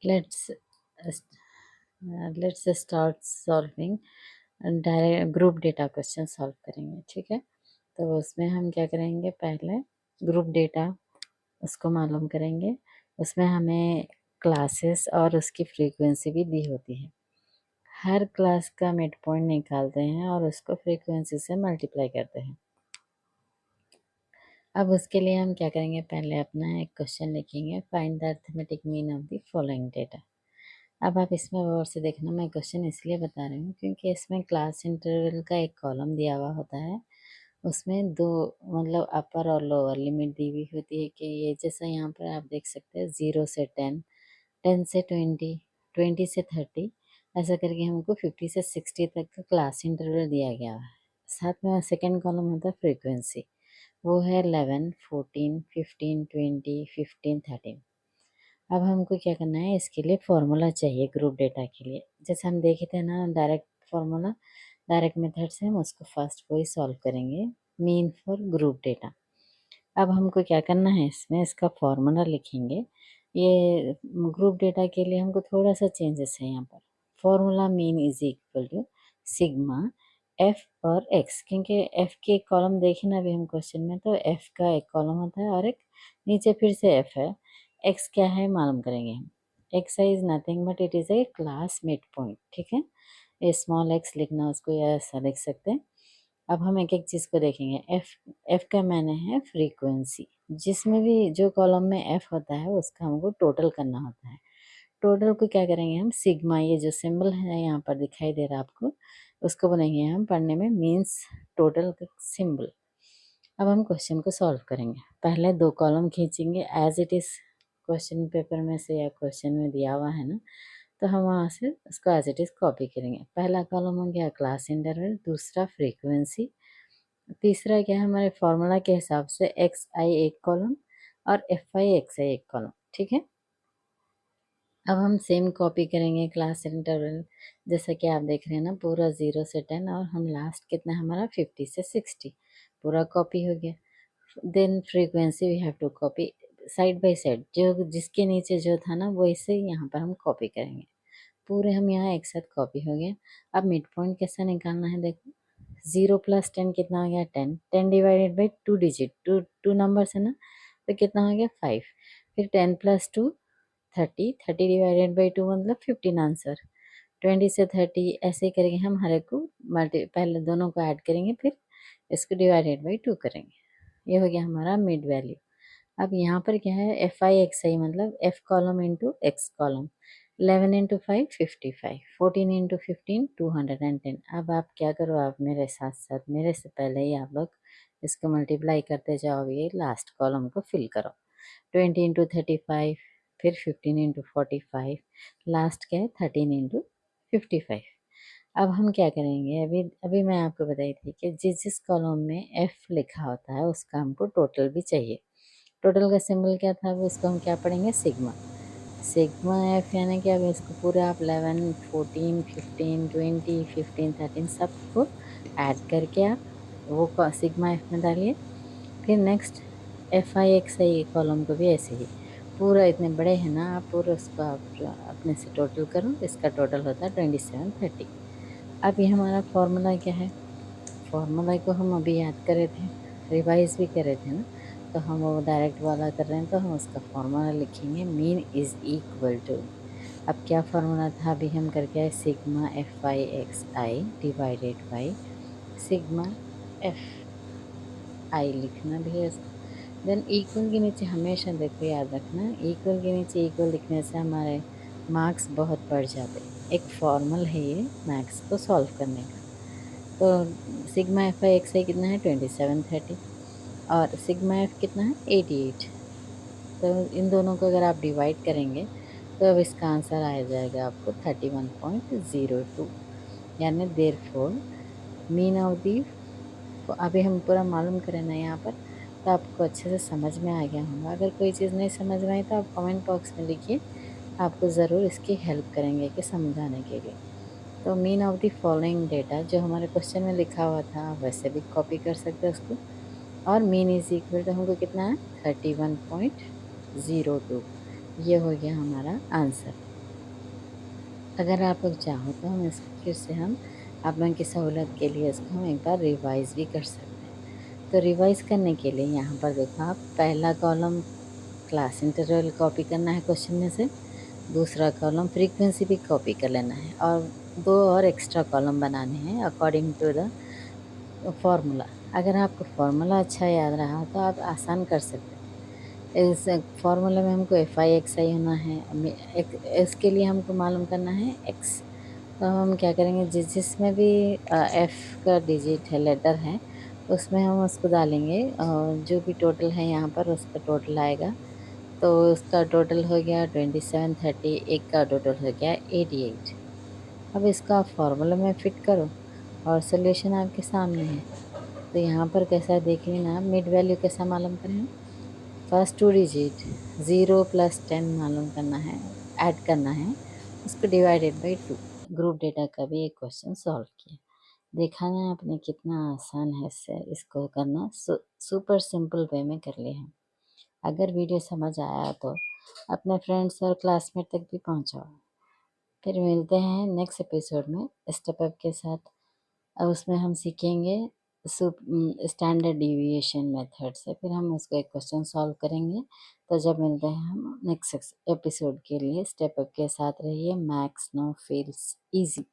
Let's let's start solving direct group data question solve करेंगे। ठीक है, तो उसमें हम क्या करेंगे, पहले ग्रुप डेटा उसको मालूम करेंगे। उसमें हमें क्लासेस और उसकी फ्रीक्वेंसी भी दी होती है। हर क्लास का मिड पॉइंट निकालते हैं और उसको फ्रीक्वेंसी से मल्टीप्लाई करते हैं। अब उसके लिए हम क्या करेंगे, पहले अपना एक क्वेश्चन लिखेंगे, find the arithmetic mean of the following data. अब आप इसमें गौर से देखना, मैं क्वेश्चन इसलिए बता रही हूँ क्योंकि इसमें क्लास इंटरवल का एक कॉलम दिया हुआ होता है। उसमें दो मतलब अपर और लोअर लिमिट दी हुई होती है कि ये जैसा यहाँ पर आप देख सकते हैं 0 से 10, 10 से 20, 20 से 30, ऐसा करके हमको 50 से 60 तक का क्लास इंटरवल दिया गया है। साथ में सेकेंड कॉलम होता है फ्रीक्वेंसी, वो है 11, 14, 15, 20, 15, 13। अब हमको क्या करना है, इसके लिए फॉर्मूला चाहिए ग्रुप डेटा के लिए। जैसे हम देखे थे ना, डायरेक्ट फॉर्मूला, डायरेक्ट मेथड से हम उसको फर्स्ट वही सॉल्व करेंगे, मीन फॉर ग्रुप डेटा। अब हमको क्या करना है, इसमें इसका फॉर्मूला लिखेंगे। ये ग्रुप डेटा के लिए हमको थोड़ा सा चेंजेस है यहाँ पर। Formula mean is equal to sigma f और एक्स, क्योंकि एफ के एक कॉलम देखे ना अभी हम क्वेश्चन में, तो एफ का एक कॉलम होता है और एक नीचे फिर से एफ है। एक्स क्या है मालूम करेंगे हम। X is nothing but it is a class mid point. ठीक है, ये स्मॉल एक्स लिखना, उसको या ऐसा लिख सकते हैं। अब हम एक एक चीज़ को देखेंगे। एफ का मैंने है फ्रीक्वेंसी, जिसमें भी जो कॉलम में एफ होता है उसका हमको टोटल करना होता है। टोटल को क्या करेंगे हम, सिग्मा, ये जो सिंबल है यहाँ पर दिखाई दे रहा है आपको, उसको बनाएंगे हम पढ़ने में मीन्स टोटल का सिंबल। अब हम क्वेश्चन को सॉल्व करेंगे। पहले दो कॉलम खींचेंगे as it is question paper में से या क्वेश्चन में दिया हुआ है ना, तो हम वहाँ से उसको एज इट इज़ कॉपी करेंगे। पहला कॉलम हो गया क्लास इंटरवल, दूसरा फ्रीक्वेंसी, तीसरा क्या है हमारे फॉर्मूला के हिसाब से एक्स आई एक कॉलम और एफ आई एक्स आई एक कॉलम। ठीक है, अब हम सेम कॉपी करेंगे क्लास इंटरवल, जैसा कि आप देख रहे हैं ना, पूरा 0 से 10 और हम लास्ट कितना हमारा 50 से 60 पूरा कॉपी हो गया। Then frequency we have to copy side by side, जो जिसके नीचे जो था ना वो इसे यहाँ पर हम कॉपी करेंगे। पूरे हम यहाँ एक साथ कॉपी हो गया। अब मिड पॉइंट कैसे निकालना है, देखो 0 + 10 कितना हो गया 10, 10 divided by 2 digit, two numbers है ना, तो कितना हो गया 5। फिर 10 + 2 30, 30 डिवाइडेड बाई 2 मतलब 15 आंसर। 20 से 30 ऐसे करके हम हर एक को पहले दोनों को ऐड करेंगे, फिर इसको डिवाइडेड बाई 2 करेंगे। ये हो गया हमारा मिड वैल्यू। अब यहाँ पर क्या है, एफ आई एक्स आई मतलब F column into x column. 11 into 5 55, 14 into 15 210। अब आप क्या करो, आप मेरे साथ साथ, मेरे से पहले ही आप लोग इसको मल्टीप्लाई करते जाओगे, लास्ट कॉलम को फिल करो। 20 इंटू 35, फिर 15 इंटू 45, लास्ट क्या है 13 इंटू 55। अब हम क्या करेंगे, अभी अभी मैं आपको बताई थी कि जिस जिस कॉलम में एफ लिखा होता है उसका हमको टोटल भी चाहिए। टोटल का सिंबल क्या था, अब इसको हम क्या पढ़ेंगे, सिग्मा। सिग्मा एफ यानी कि अब इसको पूरे आप 11, 14, 15, 20, 15, 13 सबको ऐड करके आप वो सिग्मा एफ में डालिए। फिर next F I x I column को भी ऐसे ही पूरा, इतने बड़े हैं ना, आप पूरा उसको आप अपने से टोटल करो, इसका टोटल होता है 27, 30। अब ये हमारा फॉर्मूला क्या है, फॉर्मूला को हम अभी याद कर रहे थे, रिवाइज भी कर रहे थे ना, तो हम वो डायरेक्ट वाला कर रहे हैं, तो हम उसका फॉर्मूला लिखेंगे, मीन इज इक्वल टू, अब क्या फॉर्मूला था अभी हम करके आए, sigma F I x I divided by sigma F I लिखना भी है उसको। देन इक्वल के नीचे हमेशा देखो याद रखना, इक्वल के नीचे इक्वल लिखने से हमारे मार्क्स बहुत बढ़ जाते। एक फॉर्मल है ये मैथ्स को सॉल्व करने का। तो सिग्मा एफ आई एक्स आई कितना है 27, 30 और सिग्मा एफ कितना है 88। तो इन दोनों को अगर आप डिवाइड करेंगे तो अब इसका आंसर आ जाएगा आपको 31.02, यानी देयरफॉर मीन ऑफ दी, अभी हम पूरा मालूम करें ना यहाँ पर, तो आपको अच्छे से समझ में आ गया होगा। अगर कोई चीज़ नहीं समझ में आई तो आप कमेंट बॉक्स में लिखिए, आपको ज़रूर इसकी हेल्प करेंगे कि समझाने के लिए। तो mean of the following data जो हमारे क्वेश्चन में लिखा हुआ था वैसे भी कॉपी कर सकते हैं उसको, और मीन इज इक्वल टू हमको कितना है 31.02। ये हो गया हमारा आंसर। अगर आप लोग चाहो तो हम इसको फिर से आप लोगों की सहूलियत के लिए इसको हम एक बार रिवाइज़ भी कर सकते हैं। तो रिवाइज़ करने के लिए यहाँ पर देखो, आप पहला कॉलम क्लास इंटरवल कॉपी करना है क्वेश्चन में से, दूसरा कॉलम फ्रीक्वेंसी भी कॉपी कर लेना है और 2 और एक्स्ट्रा कॉलम बनाने हैं अकॉर्डिंग टू द फॉर्मूला। अगर आपको फॉर्मूला अच्छा याद रहा तो आप आसान कर सकते हैं। इस फॉर्मूला में हमको FI XI होना है, इसके लिए हमको मालूम करना है x। तो हम क्या करेंगे, जिसमें भी F का डिजिट है, लेटर है, उसमें हम उसको डालेंगे और जो भी टोटल है यहाँ पर उसका टोटल आएगा। तो उसका टोटल हो गया 27, 30, एक का टोटल हो गया 88। अब इसको आप फॉर्मूला में फिट करो और सोल्यूशन आपके सामने है। तो यहाँ पर कैसा देख लेना, मिड वैल्यू कैसा मालूम करें, फर्स्ट 2 डिजिट 0 + 10 मालूम करना है, ऐड करना है, उसको डिवाइडेड बाई 2। ग्रुप डेटा का भी एक क्वेश्चन सॉल्व किया। देखा ना आपने कितना आसान है इससे इसको करना, सुपर सिंपल वे में कर लिया है। अगर वीडियो समझ आया तो अपने फ्रेंड्स और क्लासमेट तक भी पहुंचाओ। फिर मिलते हैं नेक्स्ट एपिसोड में स्टेप अप के साथ। अब उसमें हम सीखेंगे स्टैंडर्ड डिविएशन मेथड से, फिर हम उसको एक क्वेश्चन सॉल्व करेंगे। तो जब मिलते हैं हम नेक्स्ट एपिसोड के लिए, स्टेप अप के साथ रहिए। Maths now feels easy.